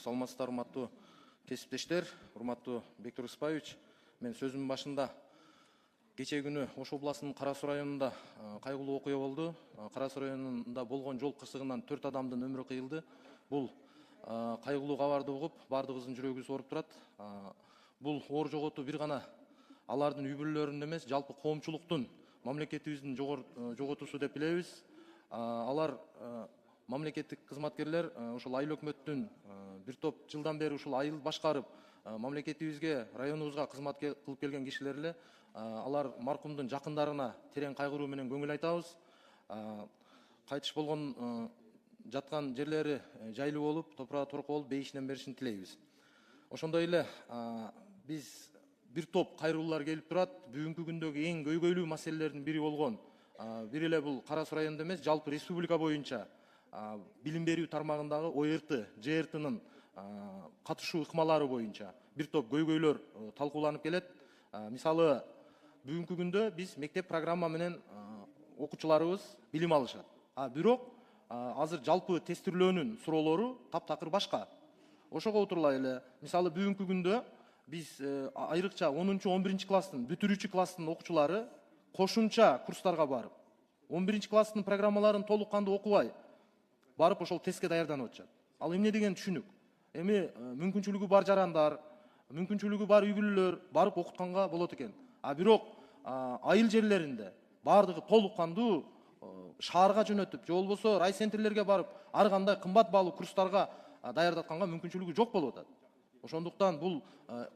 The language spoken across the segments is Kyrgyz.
Саламатсыздар, урматтуу кесиптештер, урматтуу Бектур Исбаевич. Мен сөзүмдүн башында кечээ күнү Ош областынын Кара Суу районунда кайгылуу окуя болду. Кара Суу районунда болгон жол кырсыгынан 4 адамдын өмүрү кыйылды. Бул кайгылуу кабарды угуп, баардыгыбыздын жүрөгүбүз ооруп турат. Бул оор жоготуу бир гана алардын үй бүлөлөрүнүн эмес, жалпы коомчулуктун, мамлекетибиздин жоготуусу деп билебиз. Алар мамлекеттик кызматкерлер ушул айыл өкмөттүн бир топ жылдан бери ушул айыл башкарып, мамлекетибизге, районубузга кызмат кылып келген кишилер эле. Алар маркумдун жакындарына терең кайгыруу менен көңүл айтабыз. Кайтыш болгон жаткан жерлери жайлуу болуп, топурагы торко болуп, бейишинен беришин тилейбиз. Ошондой эле биз бир топ кайрылуулар келип турат. Бүгүнкү күндөгү эң көйгөйлүү маселелердин бири болгон, бир эле бул Кара Суу районунда эмес, жалпы республика боюнча билим берүү тармагындагы ОРТ, ЖРТнын катышуу ыкмалары боюнча бир топ көйгөйлөр талкууланып келет. Мисалы, бүгүнкү күндө биз мектеп программа менен окуучуларыбыз билим алышат. Бирок азыр жалпы тестирлөөнүн суроолору таптакыр башка. Ошого отурлай эле, мисалы, бүгүнкү күндө биз айрыкча 10-11 класстын, бүтүрүүчү класстын окуучулары кошумча курстарга барып, 11 класстын программаларын толук кандуу окубай барып ошол тестке даярданып атышат. Ал эмне деген түшүнүк? Эми мүмкүнчүлүгү бар жарандар, мүмкүнчүлүгү бар үй бүлөлөр барып окутканга болот экен. Бирок айыл жерлеринде бардыгы толук кандуу шаарга жөнөтүп, же болбосо райцентрлерге барып, ар кандай кымбат баалуу курстарга даярдатканга мүмкүнчүлүгү жок болуп атат. Ошондуктан бул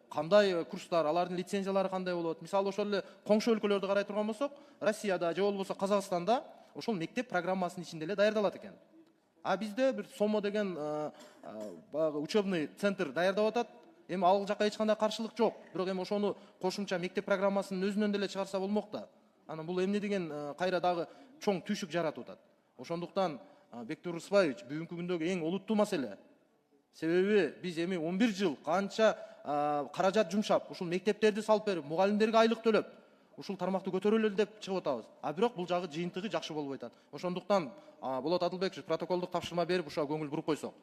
кандай курстар, алардын лицензиялары кандай болот? Мисалы, ошол эле коңшу өлкөлөрдү карай турган болсок, Россияда же болбосо Казакстанда ошол мектеп программасынын ичинде эле даярдалат экен. Бизде бир СОМО деген баягы учебный центр даярдап атат. Эми ал жака эч кандай каршылык жок. Бирок эми ошону кошумча мектеп программасынын өзүнөн деле чыгарса болмок да. Анан бул эмне деген кайра дагы чоң түйшүк жаратып атат. Ошондуктан Бектур Исбаевич, бүгүнкү күндөгү эң олуттуу маселе. Себеби биз эми 11 жыл канча каражат жумшап, ушул мектептерди салып берип, мугалимдерге айлык төлөп, ушул тармакты көтөрөлү деп чыгып атабыз. Бирок бул жагы жыйынтыгы жакшы болбой атат. Ошондуктан Болот Адылбекович протоколдук тапшырма берип, ушуга көңүл буруп койсок.